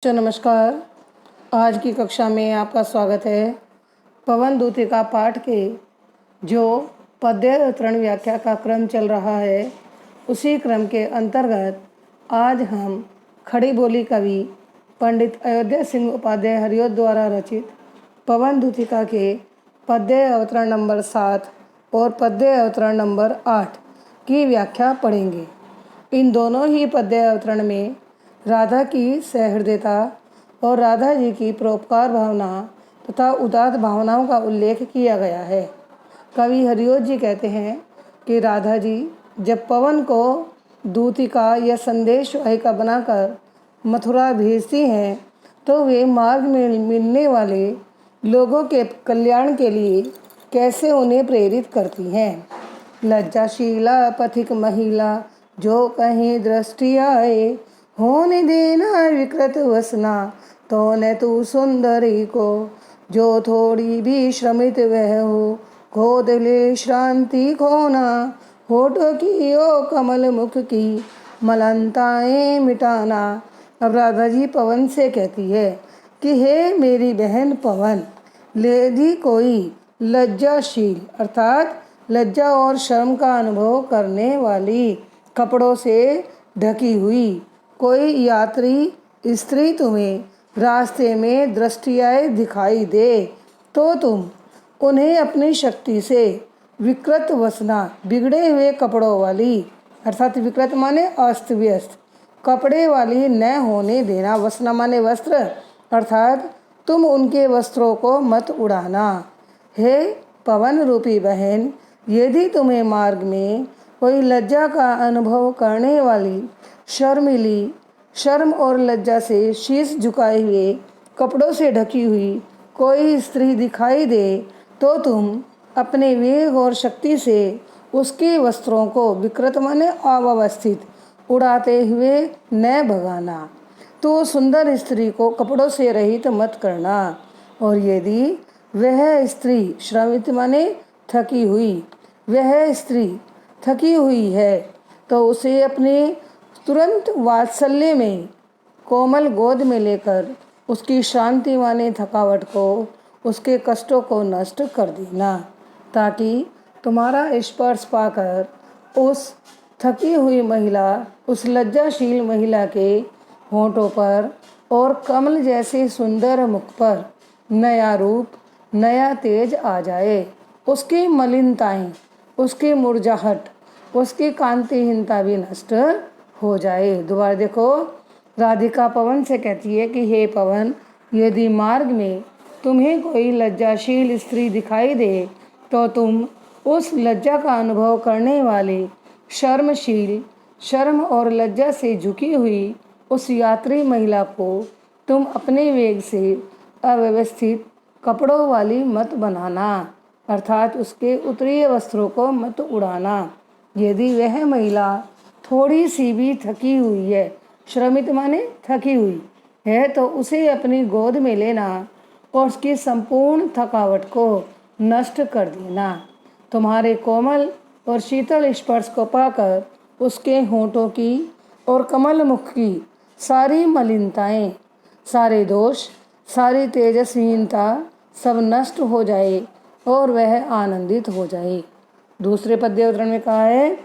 नमस्कार। आज की कक्षा में आपका स्वागत है। पवन दूतिका पाठ के जो पद्य अवतरण व्याख्या का क्रम चल रहा है, उसी क्रम के अंतर्गत आज हम खड़ी बोली कवि पंडित अयोध्या सिंह उपाध्याय हरिऔध द्वारा रचित पवन दूतिका के पद्य अवतरण नंबर 7 और पद्य अवतरण नंबर 8 की व्याख्या पढ़ेंगे। इन दोनों ही पद्य अवतरण में राधा की सहृदयता और राधा जी की परोपकार भावना तथा उदात्त भावनाओं का उल्लेख किया गया है। कवि हरिऔध जी कहते हैं कि राधा जी जब पवन को दूतिका या संदेश वाहिका बनाकर मथुरा भेजती हैं, तो वे मार्ग में मिलने वाले लोगों के कल्याण के लिए कैसे उन्हें प्रेरित करती हैं। लज्जाशीला पथिक महिला जो कहीं दृष्टि आए, होने देना विकृत वसना तो न तू सुंदरी को। जो थोड़ी भी श्रमित वह हो, गोद ले श्रांति खोना। होठों की ओ कमल मुख की मलनताएं मिटाना। अब राधा जी पवन से कहती है कि हे मेरी बहन पवन, यदि कोई लज्जाशील अर्थात लज्जा और शर्म का अनुभव करने वाली, कपड़ों से ढकी हुई कोई यात्री स्त्री तुम्हें रास्ते में दृष्टियाए दिखाई दे, तो तुम उन्हें अपनी शक्ति से विकृत वसना, बिगड़े हुए कपड़ों वाली अर्थात विकृत माने अस्त व्यस्त कपड़े वाली न होने देना। वसना माने वस्त्र अर्थात तुम उनके वस्त्रों को मत उड़ाना। हे पवन रूपी बहन, यदि तुम्हें मार्ग में कोई लज्जा का अनुभव करने वाली, शर्मिली, शर्म और लज्जा से शीश झुकाए हुए, कपड़ों से ढकी हुई कोई स्त्री दिखाई दे, तो तुम अपने वेग और शक्ति से उसके वस्त्रों को विकृत माने अव्यवस्थित उड़ाते हुए न भगाना। तो सुंदर स्त्री को कपड़ों से रहित मत करना। और यदि वह स्त्री श्रमित माने थकी हुई, वह स्त्री थकी हुई है, तो उसे अपने तुरंत वात्सल्य में कोमल गोद में लेकर उसकी शांति माने थकावट को, उसके कष्टों को नष्ट कर देना, ताकि तुम्हारा स्पर्श पाकर उस थकी हुई महिला, उस लज्जाशील महिला के होठों पर और कमल जैसे सुंदर मुख पर नया रूप, नया तेज आ जाए। उसकी मलिनताएं, उसकी मुरझाहट, उसकी कांतिहीनता भी नष्ट हो जाए। दोबारा देखो, राधिका पवन से कहती है कि हे पवन, यदि मार्ग में तुम्हें कोई लज्जाशील स्त्री दिखाई दे, तो तुम उस लज्जा का अनुभव करने वाले, शर्मशील, शर्म और लज्जा से झुकी हुई उस यात्री महिला को तुम अपने वेग से अव्यवस्थित कपड़ों वाली मत बनाना अर्थात उसके उत्तरीय वस्त्रों को मत उड़ाना। यदि वह महिला थोड़ी सी भी थकी हुई है, श्रमित माने थकी हुई है, तो उसे अपनी गोद में लेना और उसकी संपूर्ण थकावट को नष्ट कर देना। तुम्हारे कोमल और शीतल स्पर्श को पाकर उसके होठों की और कमल मुख की सारी मलिनताएं, सारे दोष, सारी तेजस्वीनता सब नष्ट हो जाए और वह आनंदित हो जाए। दूसरे पद्य अवतरण में कहा है,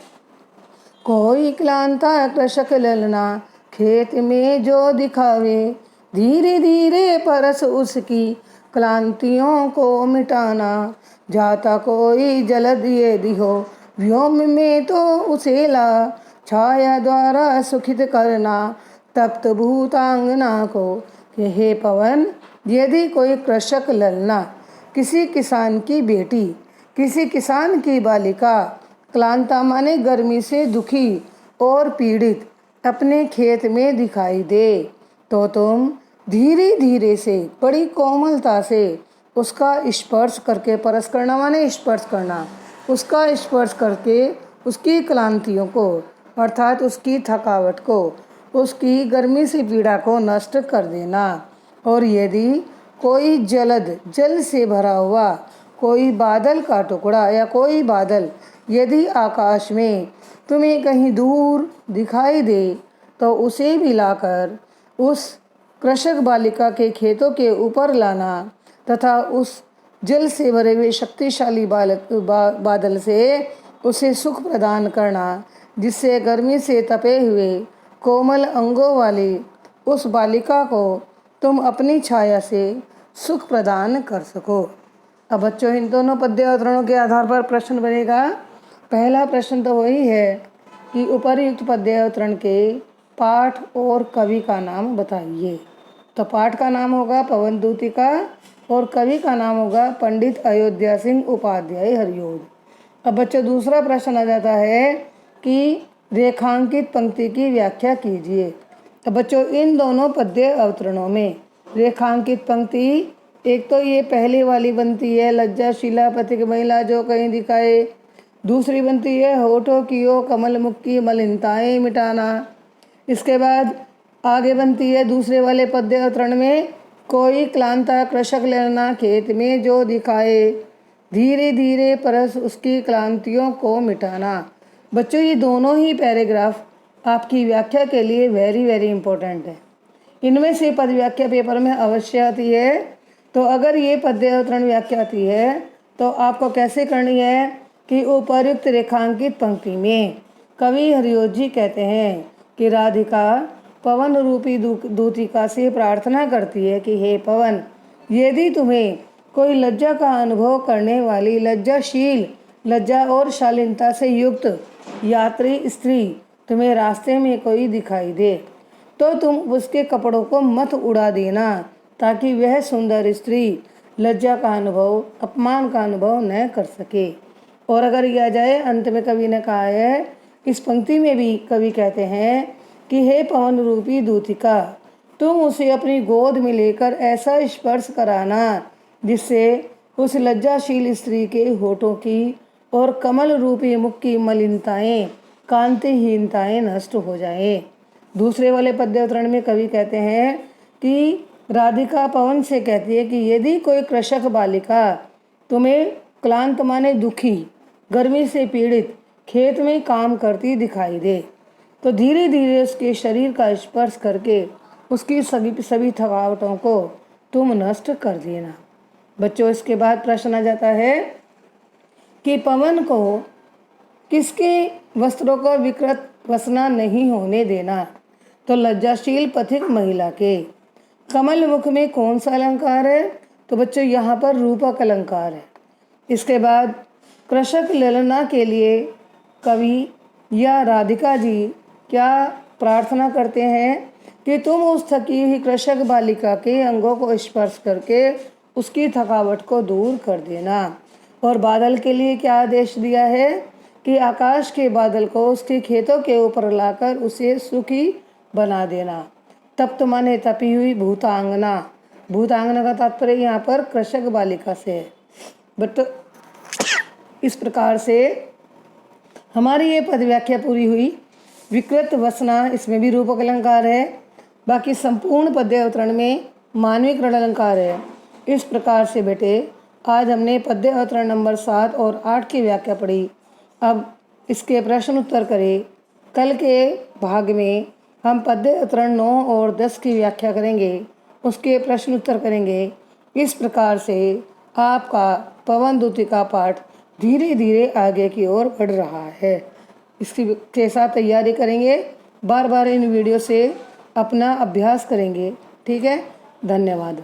कोई क्लांता कृषक ललना खेत में जो दिखावे, धीरे धीरे परस उसकी क्लांतियों को मिटाना। जाता कोई जलद यदि हो व्योम में तो उसे ला, छाया द्वारा सुखित करना तप्त भूतांगना को। हे पवन, यदि कोई कृषक ललना, किसी किसान की बेटी, किसी किसान की बालिका, क्लांता माने गर्मी से दुखी और पीड़ित अपने खेत में दिखाई दे, तो तुम धीरे धीरे से बड़ी कोमलता से उसका स्पर्श करके, परस करना माने स्पर्श करना, उसका स्पर्श करके उसकी क्लांतियों को अर्थात उसकी थकावट को, उसकी गर्मी से पीड़ा को नष्ट कर देना। और यदि कोई जलद, जल से भरा हुआ कोई बादल का टुकड़ा या कोई बादल यदि आकाश में तुम्हें कहीं दूर दिखाई दे, तो उसे भी लाकर उस कृषक बालिका के खेतों के ऊपर लाना तथा उस जल से भरे हुए शक्तिशाली बादल से उसे सुख प्रदान करना, जिससे गर्मी से तपे हुए कोमल अंगों वाली उस बालिका को तुम अपनी छाया से सुख प्रदान कर सको। अब बच्चों, इन दोनों पद्य अवतरणों के आधार पर प्रश्न बनेगा। पहला प्रश्न तो वही है कि उपर्युक्त पद्य अवतरण के पाठ और कवि का नाम बताइए। तो पाठ का नाम होगा पवन दूतिका और कवि का नाम होगा पंडित अयोध्या सिंह उपाध्याय हरिऔध। अब बच्चों, दूसरा प्रश्न आ जाता है कि रेखांकित पंक्ति की व्याख्या कीजिए। तो बच्चों, इन दोनों पद्य अवतरणों में रेखांकित पंक्ति, एक तो ये पहली वाली बनती है लज्जाशीला पथिक महिला जो कहीं दिखाए। दूसरी बनती है होठों की ओ कमल मुख की मलिनताएं मिटाना। इसके बाद आगे बनती है दूसरे वाले पद्य अवतरण में, कोई क्लांता कृषक लेना खेत में जो दिखाए, धीरे धीरे परस उसकी क्लांतियों को मिटाना। बच्चों, ये दोनों ही पैराग्राफ आपकी व्याख्या के लिए वेरी वेरी इंपॉर्टेंट है। इनमें से पद व्याख्या पेपर में अवश्य आती है। तो अगर ये पद्य अवतरण व्याख्या आती है तो आपको कैसे करनी है कि उपर्युक्त रेखांकित पंक्ति में कवि हरिऔध जी कहते हैं कि राधिका पवन रूपी दूतिका से प्रार्थना करती है कि हे पवन, यदि तुम्हें कोई लज्जा का अनुभव करने वाली लज्जाशील, लज्जा और शालीनता से युक्त यात्री स्त्री तुम्हें रास्ते में कोई दिखाई दे तो तुम उसके कपड़ों को मत उड़ा देना, ताकि वह सुंदर स्त्री लज्जा का अनुभव, अपमान का अनुभव न कर सके। और अगर यह जाए, अंत में कवि ने कहा है, इस पंक्ति में भी कवि कहते हैं कि हे पवन रूपी दूतिका, तुम उसे अपनी गोद में लेकर ऐसा स्पर्श कराना जिससे उस लज्जाशील स्त्री के होठों की और कमल रूपी मुख की मलिनताएं, कांतिहीनताएं नष्ट हो जाएं। दूसरे वाले पद्य अवतरण में कवि कहते हैं कि राधिका पवन से कहती है कि यदि कोई कृषक बालिका तुम्हें क्लांत माने दुखी, गर्मी से पीड़ित खेत में काम करती दिखाई दे तो धीरे धीरे उसके शरीर का स्पर्श करके उसकी सभी थकावटों को तुम नष्ट कर देना। बच्चों, इसके बाद प्रश्न आ जाता है कि पवन को किसके वस्त्रों को विकृत वसना नहीं होने देना। तो लज्जाशील पथिक महिला के। कमल मुख में कौन सा अलंकार है? तो बच्चों, यहाँ पर रूपक अलंकार है। इसके बाद कृषक ललना के लिए कवि या राधिका जी क्या प्रार्थना करते हैं कि तुम उस थकी हुई कृषक बालिका के अंगों को स्पर्श करके उसकी थकावट को दूर कर देना। और बादल के लिए क्या आदेश दिया है कि आकाश के बादल को उसके खेतों के ऊपर लाकर उसे सुखी बना देना। तप्त माने तपी हुई भूतांगना। भूतांगना का तात्पर्य यहाँ पर कृषक बालिका से है। बट इस प्रकार से हमारी ये पद व्याख्या पूरी हुई। विकृत वसना, इसमें भी रूपक अलंकार है। बाकी संपूर्ण पद्य अवतरण में मानविक ऋण अलंकार है। इस प्रकार से बेटे, आज हमने पद्य अवतरण नंबर 7 और 8 की व्याख्या पढ़ी। अब इसके प्रश्न उत्तर करें। कल के भाग में हम पद्य अवतरण 9 और 10 की व्याख्या करेंगे, उसके प्रश्न उत्तर करेंगे। इस प्रकार से आपका पवन दूतिका पाठ धीरे धीरे आगे की ओर बढ़ रहा है। इसकी के साथ तैयारी करेंगे, बार बार इन वीडियो से अपना अभ्यास करेंगे। ठीक है, धन्यवाद।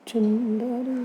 चुंदर